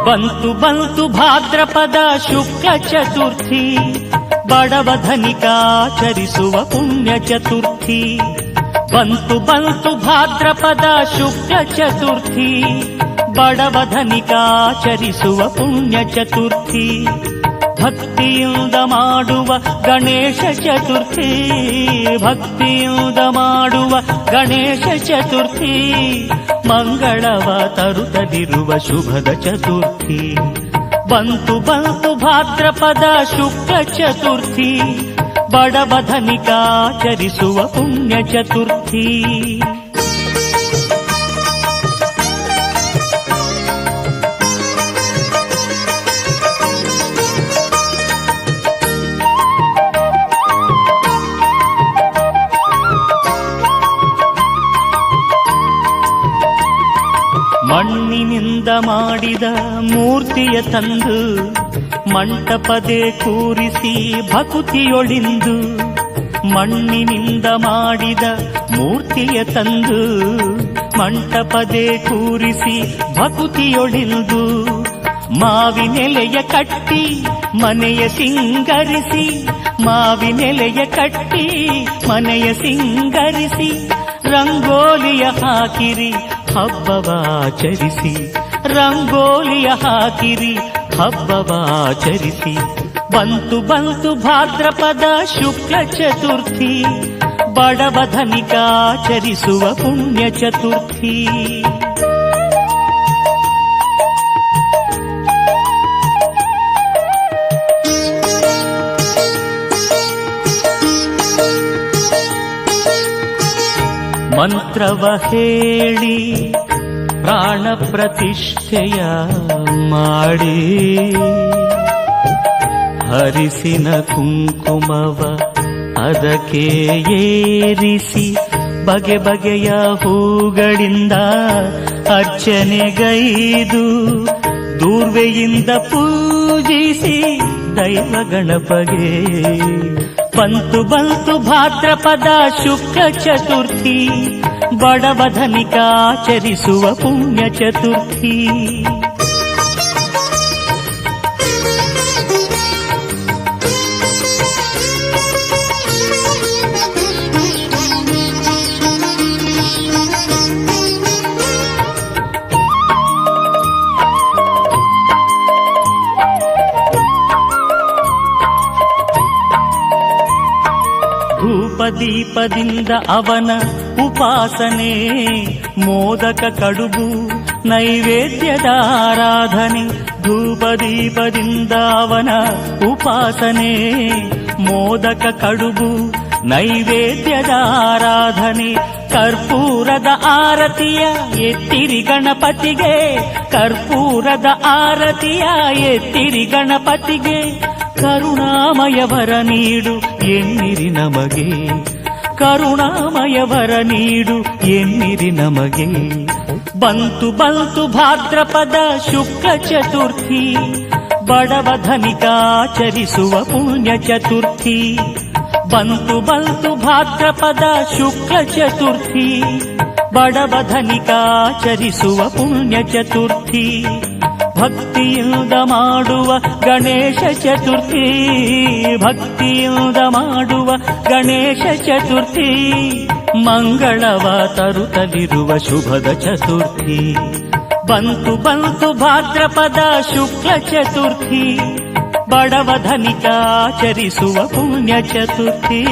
ಬಂತು ಬಂತು ಭಾದ್ರಪದ ಶುಕ್ಲ ಚತುರ್ಥಿ, ಬಡವ ಧನಿಕಾಚರಿಸುವ ಪುಣ್ಯ ಚತುರ್ಥಿ. ಬಂತು ಬಂತು ಭಾದ್ರಪದ ಶುಕ್ಲ ಚತುರ್ಥಿ, ಬಡವ ಧನಿಕಾಚರಿಸುವ ಪುಣ್ಯ ಚತುರ್ಥಿ. ಭಕ್ತಿಯಿಂದ ಮಾಡುವ ಗಣೇಶ ಚತುರ್ಥಿ, ಭಕ್ತಿಯಿಂದ ಮಾಡುವ ಗಣೇಶ ಚತುರ್ಥಿ. ಮಂಗಳವ ತರುತ್ತದಿರುವ ಶುಭದ ಚತುರ್ಥಿ. ಬಂತು ಬಂತು ಭಾದ್ರಪದ ಶುಕ್ಲ ಚತುರ್ಥಿ, ಬಡವ ಧನಿಕಾಚರಿಸುವ ಪುಣ್ಯ ಚತುರ್ಥಿ. ಮಣ್ಣಿನಿಂದ ಮಾಡಿದ ಮೂರ್ತಿಯ ತಂದು ಮಂಟಪದೆ ಕೂರಿಸಿ ಭಕುತಿಯೊಳಿಂದು. ಮಣ್ಣಿನಿಂದ ಮಾಡಿದ ಮೂರ್ತಿಯ ತಂದು ಮಂಟಪದೆ ಕೂರಿಸಿ ಭಕುತಿಯೊಳಿಂದು. ಮಾವಿನೆಲೆಯ ಕಟ್ಟಿ ಮನೆಯ ಸಿಂಗರಿಸಿ, ಮಾವಿನೆಲೆಯ ಕಟ್ಟಿ ಮನೆಯ ಸಿಂಗರಿಸಿ. ರಂಗೋಲಿಯ ಹಾಕಿರಿ ಹಬ್ಬವಾಚರಿಸಿ, ರಂಗೋಲಿಯ ಹಾಕಿರಿ ಹಬ್ಬವಾಚರಿಸಿ. ಬಂತು ಬಂತು ಭಾದ್ರಪದ ಶುಕ್ಲ ಚತುರ್ಥಿ, ಬಡವ ಧನಿಕಾಚರಿಸುವ ಪುಣ್ಯ ಚತುರ್ಥಿ. ಮಂತ್ರವ ಹೇಳಿ ಪ್ರಾಣ ಪ್ರತಿಷ್ಠೆಯ ಮಾಡಿ, ಹರಿಸಿನ ಕುಂಕುಮವ ಅದಕ್ಕೆ ಏರಿಸಿ. ಬಗೆ ಬಗೆಯ ಹೂಗಳಿಂದ ಅರ್ಚನೆಗೈದು, ದೂರ್ವೆಯಿಂದ ಪೂಜಿಸಿ ದೈವ ಗಣಪಗೆ. ಬಂತು ಬಂತು ಭಾದ್ರಪದ ಶುಕ್ಲ ಚತುರ್ಥಿ, ಬಡವ ಧನಿಕಾಚರಿಸುವ ಪುಣ್ಯ ಚತುರ್ಥಿ. ದೀಪದಿಂದ ಅವನ ಉಪಾಸನೆ, ಮೋದಕ ಕಡುಬು ನೈವೇದ್ಯದ ಆರಾಧನೆ. ಧೂಪದೀಪದಿಂದ ಅವನ ಉಪಾಸನೆ, ಮೋದಕ ಕಡುಬು ನೈವೇದ್ಯದ ಆರಾಧನೆ. ಕರ್ಪೂರದ ಆರತಿಯ ಎತ್ತಿರಿ ಗಣಪತಿಗೆ, ಕರ್ಪೂರದ ಆರತಿಯ ಎತ್ತಿರಿ ಗಣಪತಿಗೆ. ಕರುಣಾಮಯವರ ನೀಡು ಎನ್ನಿರಿ ನಮಗೆ, ಕರುಣಾಮಯವರ ನೀಡು ಎನ್ನಿರಿ ನಮಗೆ. ಬಂತು ಬಂತು ಭಾದ್ರಪದ ಶುಕ್ಲ ಚತುರ್ಥಿ, ಬಡವ ಧನಿಕಾಚರಿಸುವ ಪುಣ್ಯ ಚತುರ್ಥಿ. ಬಂತು ಬಂತು ಭಾದ್ರಪದ ಶುಕ್ಲ ಚತುರ್ಥಿ, ಬಡವ ಧನಿಕಾಚರಿಸುವ ಪುಣ್ಯ ಚತುರ್ಥಿ. ಭಕ್ತಿಯಿಂದ ಮಾಡುವ ಗಣೇಶ ಚತುರ್ಥಿ, ಭಕ್ತಿಯಿಂದ ಮಾಡುವ ಗಣೇಶ ಚತುರ್ಥಿ. ಮಂಗಳವ ತರುತ್ತಲಿರುವ ಶುಭದ ಚತುರ್ಥಿ. ಬಂತು ಬಂತು ಭಾದ್ರಪದ ಶುಕ್ಲ ಚತುರ್ಥಿ, ಬಡವ ಧನಿಕಾಚರಿಸುವ ಪುಣ್ಯ ಚತುರ್ಥಿ.